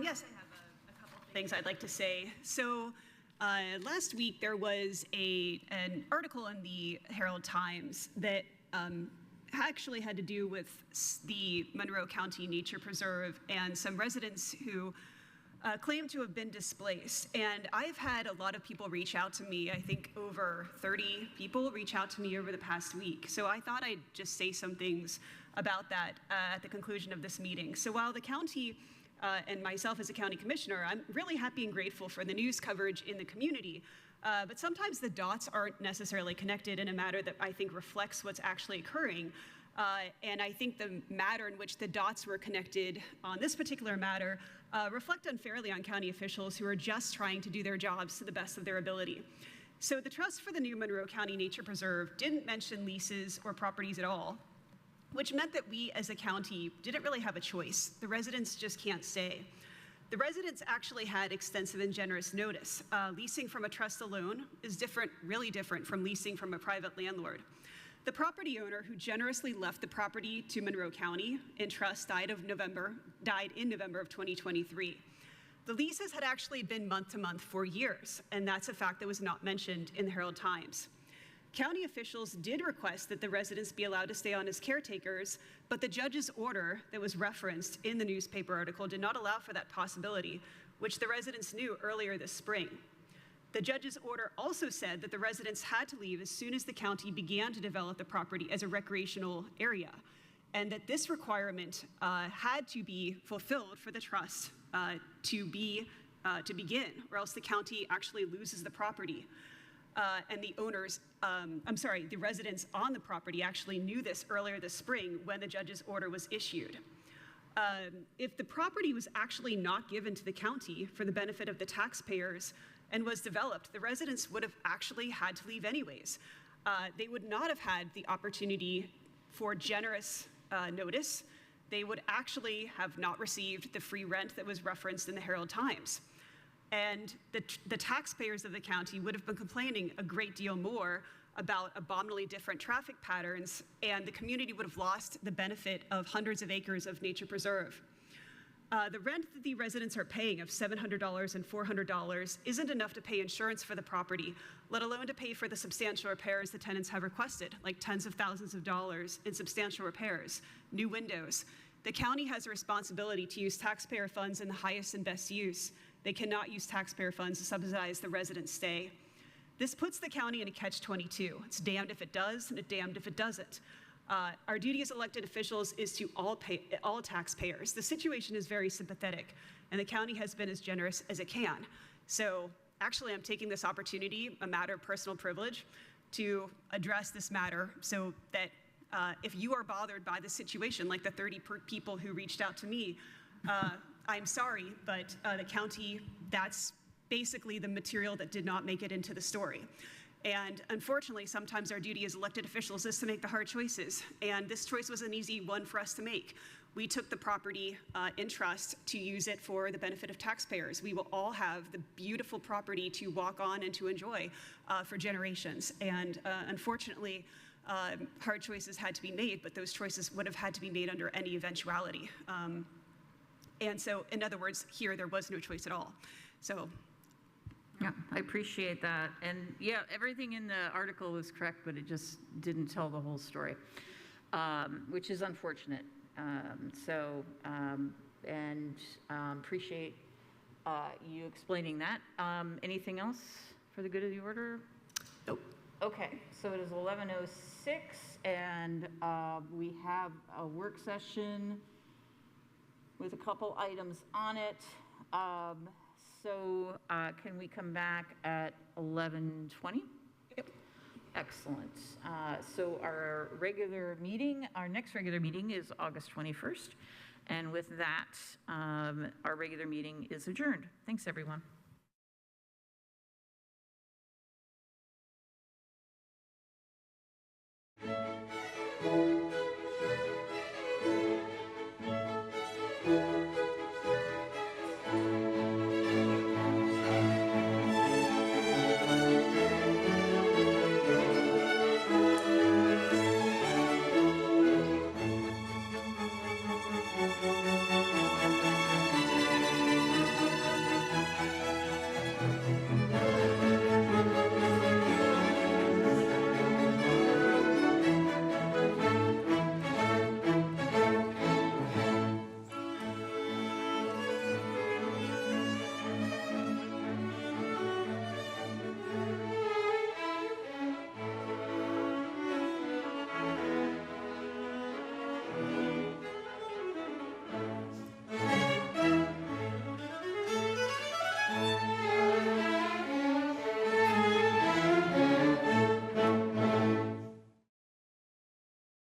Yes, I have a couple of things I'd like to say. So last week there was an article in the Herald Times that actually had to do with the Monroe County Nature Preserve and some residents who claim to have been displaced. And I've had a lot of people reach out to me. I think over 30 people reach out to me over the past week. So I thought I'd just say some things about that at the conclusion of this meeting. So while the county and myself as a county commissioner, I'm really happy and grateful for the news coverage in the community. But sometimes the dots aren't necessarily connected in a manner that I think reflects what's actually occurring. And I think the manner in which the dots were connected on this particular matter reflect unfairly on county officials who are just trying to do their jobs to the best of their ability. So the trust for the new Monroe County Nature Preserve didn't mention leases or properties at all, which meant that we as a county didn't really have a choice. The residents just can't stay. The residents actually had extensive and generous notice. Leasing from a trust alone is different, really different from leasing from a private landlord. The property owner who generously left the property to Monroe County in trust died in November of 2023. The leases had actually been month to month for years, and that's a fact that was not mentioned in the Herald Times. County officials did request that the residents be allowed to stay on as caretakers, but the judge's order that was referenced in the newspaper article did not allow for that possibility, which the residents knew earlier this spring. The judge's order also said that the residents had to leave as soon as the county began to develop the property as a recreational area, and that this requirement had to be fulfilled for the trust to be to begin, or else the county actually loses the property. And the owners, the residents on the property actually knew this earlier this spring when the judge's order was issued. If the property was actually not given to the county for the benefit of the taxpayers and was developed, the residents would have actually had to leave anyways. They would not have had the opportunity for generous notice. They would actually have not received the free rent that was referenced in the Herald Times. And the taxpayers of the county would have been complaining a great deal more about abominably different traffic patterns, and the community would have lost the benefit of hundreds of acres of nature preserve. The rent that the residents are paying of $700 and $400 isn't enough to pay insurance for the property, let alone to pay for the substantial repairs the tenants have requested, like tens of thousands of dollars in substantial repairs, new windows. The county has a responsibility to use taxpayer funds in the highest and best use. They cannot use taxpayer funds to subsidize the residents' stay. This puts the county in a catch-22. It's damned if it does, and it's damned if it doesn't. Our duty as elected officials is to all taxpayers. The situation is very sympathetic, and the county has been as generous as it can. So actually, I'm taking this opportunity, a matter of personal privilege, to address this matter so that if you are bothered by the situation, like the 30 people who reached out to me, I'm sorry, but the county, that's basically the material that did not make it into the story. And unfortunately, sometimes our duty as elected officials is to make the hard choices. And this choice was an easy one for us to make. We took the property in trust to use it for the benefit of taxpayers. We will all have the beautiful property to walk on and to enjoy for generations. And unfortunately, hard choices had to be made, but those choices would have had to be made under any eventuality. And so, in other words, here there was no choice at all. So. Yeah, I appreciate that. And yeah, everything in the article was correct, but it just didn't tell the whole story, which is unfortunate. Appreciate you explaining that. Anything else for the good of the order? Nope. Okay, so it is 11:06, and we have a work session with a couple items on it. So can we come back at 11:20? Yep. Excellent. So our next regular meeting is August 21st. And with that, our regular meeting is adjourned. Thanks, everyone.